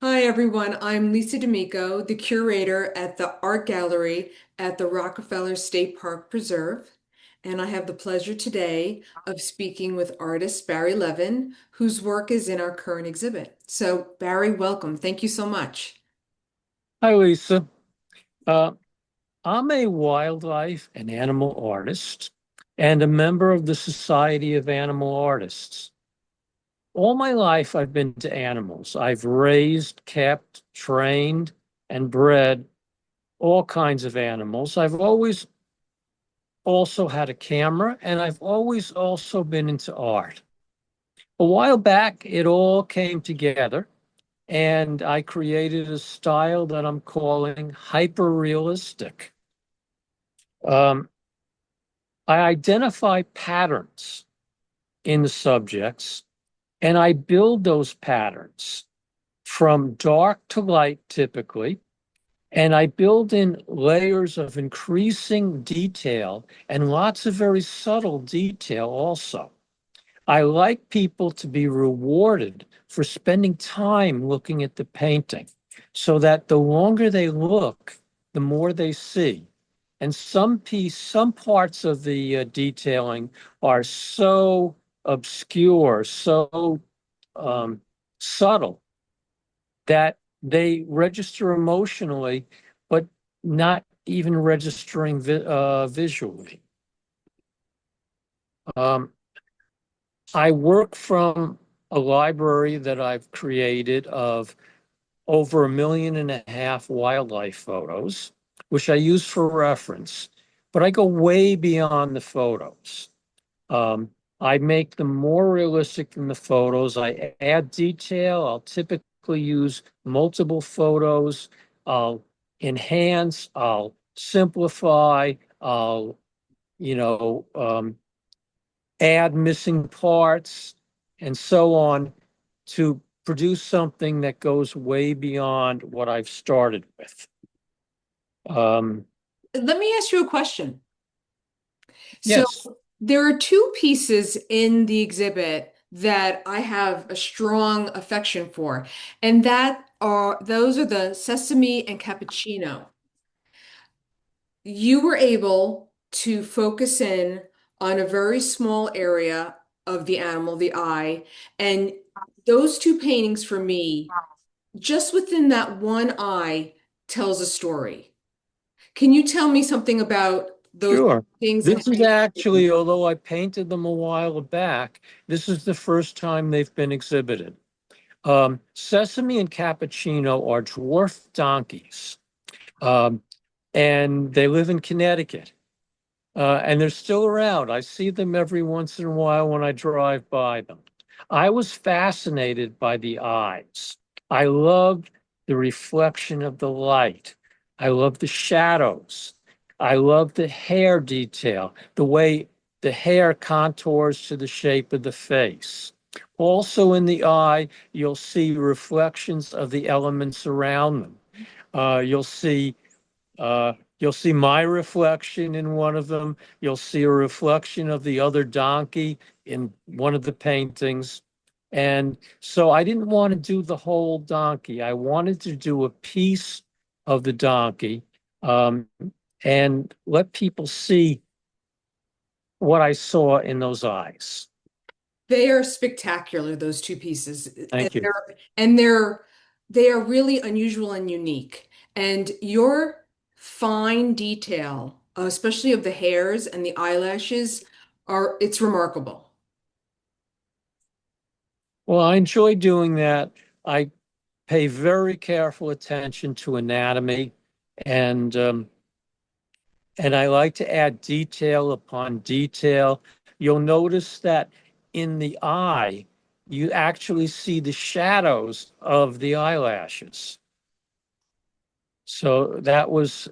Hi, everyone. I'm Lisa D'Amico, the curator at the Art Gallery at the Rockefeller State Park Preserve. And I have the pleasure today of speaking with artist Barry Levin, whose work is in our current exhibit. So, Barry, welcome. Thank you so much. Hi, Lisa. Uh, I'm a wildlife and animal artist and a member of the Society of Animal Artists. All my life, I've been to animals. I've raised, kept, trained, and bred all kinds of animals. I've always also had a camera, and I've always also been into art. A while back, it all came together, and I created a style that I'm calling hyper-realistic. Um, I identify patterns in the subjects and I build those patterns from dark to light typically. And I build in layers of increasing detail and lots of very subtle detail also. I like people to be rewarded for spending time looking at the painting so that the longer they look, the more they see. And some parts of the detailing are so obscure, so um, subtle that they register emotionally, but not even registering visually. Um, I work from a library that I've created of over 1.5 million wildlife photos, which I use for reference, but I go way beyond the photos. Um, I make them more realistic than the photos. I add detail. I'll typically use multiple photos. I'll enhance, I'll simplify, I'll, you know, add missing parts and so on to produce something that goes way beyond what I've started with. Um, Let me ask you a question. So, yes, there are two pieces in the exhibit that I have a strong affection for, and those are the sesame and cappuccino. You were able to focus in on a very small area of the animal, the eye, and those two paintings for me, just within that one eye, tells a story. Can you tell me something about those sure. things and This how is you actually, although I painted them a while back, this is the first time they've been exhibited. Sesame and Cappuccino are dwarf donkeys, um, and they live in Connecticut. And they're still around. I see them every once in a while when I drive by them. I was fascinated by the eyes. I loved the reflection of the light. I loved the shadows. I loved the hair detail, the way the hair contours to the shape of the face. Also in the eye, you'll see reflections of the elements around them. You'll see you'll see my reflection in one of them. You'll see a reflection of the other donkey in one of the paintings. And so I didn't want to do the whole donkey. I wanted to do a piece of the donkey um, and let people see what I saw in those eyes. They are spectacular, those two pieces. And Thank you. they are really unusual and unique. And your fine detail, especially of the hairs and the eyelashes, it's remarkable. Well, I enjoy doing that. I pay very careful attention to anatomy and and I like to add detail upon detail. You'll notice that in the eye, you actually see the shadows of the eyelashes. So that was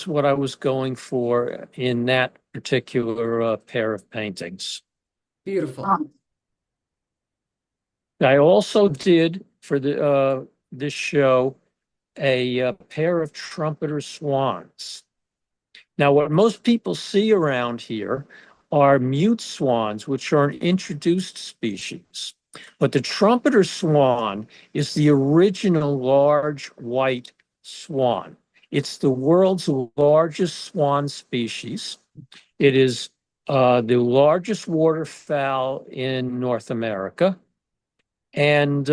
what I was going for in that particular pair of paintings. Beautiful. I also did for this show a pair of trumpeter swans. Now, what most people see around here are mute swans, which are an introduced species. But the trumpeter swan is the original large white swan. It's the world's largest swan species. It is the largest waterfowl in North America. And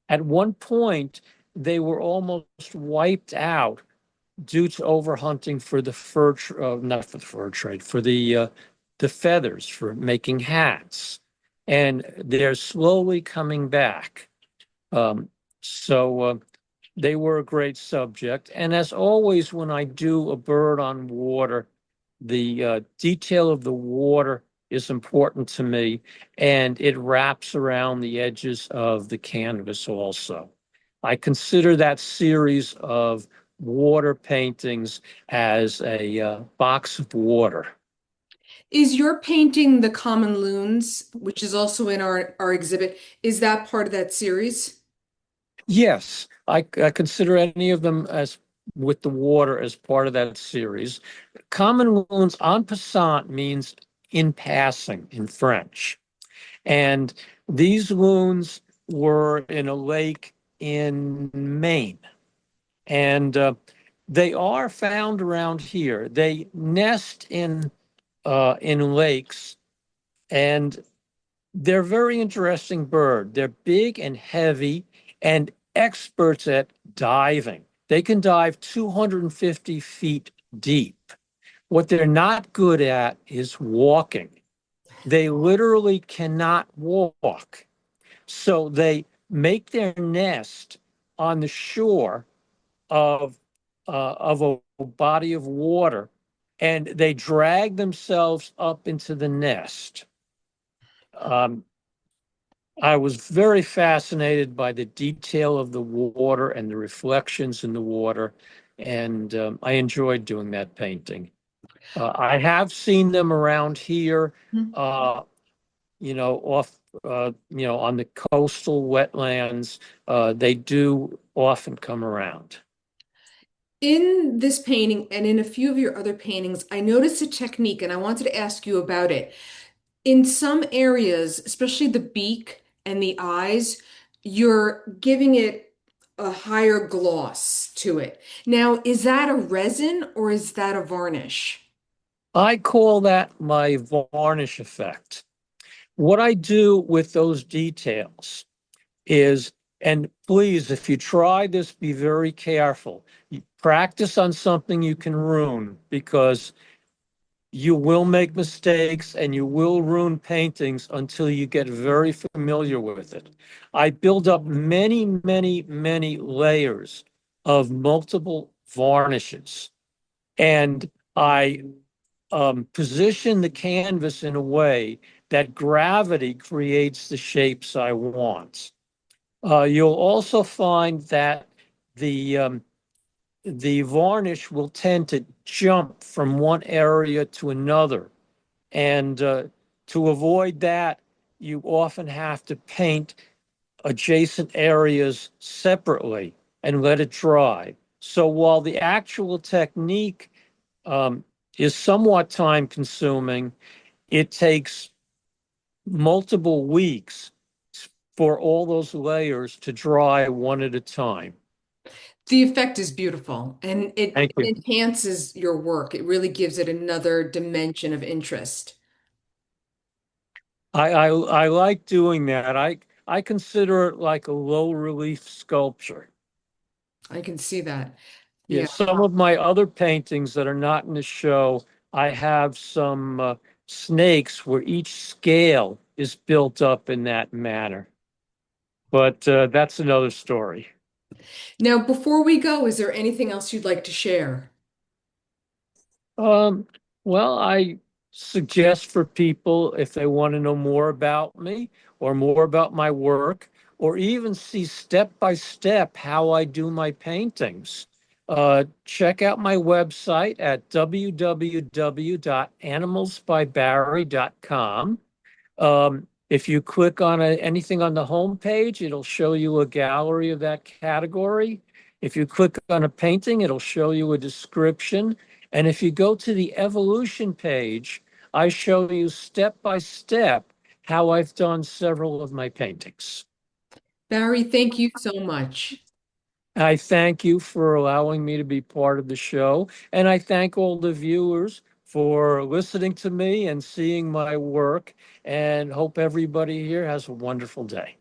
at one point, they were almost wiped out due to overhunting for the not for the fur trade, for the feathers for making hats, and they're slowly coming back. Um, so they were a great subject, and as always, when I do a bird on water, the detail of the water is important to me, and it wraps around the edges of the canvas also. I consider that series of water paintings as a box of water. Is your painting the common loons, which is also in our exhibit, is that part of that series? Yes, I consider any of them as with the water as part of that series. Common loons en passant means in passing in French. And these loons were in a lake in Maine. And they are found around here. They nest in lakes, and they're a very interesting bird. They're big and heavy and experts at diving. They can dive 250 feet deep. What they're not good at is walking. They literally cannot walk. So they make their nest on the shore of a body of water, and they drag themselves up into the nest. Um, I was very fascinated by the detail of the water and the reflections in the water, and I enjoyed doing that painting. I have seen them around here, Hmm. uh, off, on the coastal wetlands. They do often come around. In this painting and in a few of your other paintings, I noticed a technique and I wanted to ask you about it. In some areas, especially the beak and the eyes, you're giving it a higher gloss to it. Now, is that a resin or is that a varnish? I call that my varnish effect. What I do with those details is, and please, if you try this, be very careful. You practice on something you can ruin, because you will make mistakes and you will ruin paintings until you get very familiar with it. I build up many, many, many layers of multiple varnishes, and I position the canvas in a way that gravity creates the shapes I want. You'll also find that the um, the varnish will tend to jump from one area to another. And to avoid that, you often have to paint adjacent areas separately and let it dry. So while the actual technique um, is somewhat time consuming, it takes multiple weeks for all those layers to dry one at a time. The effect is beautiful and it Thank you. enhances your work. It really gives it another dimension of interest. I like doing that. I consider it like a low relief sculpture. I can see that. Yeah, Yeah. some of my other paintings that are not in the show, I have some snakes where each scale is built up in that manner. But that's another story. Now, before we go, is there anything else you'd like to share? Um, well, I suggest for people, if they want to know more about me or more about my work, or even see step by step how I do my paintings, check out my website at www.animalsbybarry.com. If you click on anything on the home page, it'll show you a gallery of that category. If you click on a painting, it'll show you a description. And if you go to the evolution page, I show you step by step how I've done several of my paintings. Barry, thank you so much. I thank you for allowing me to be part of the show, and I thank all the viewers for listening to me and seeing my work, and hope everybody here has a wonderful day.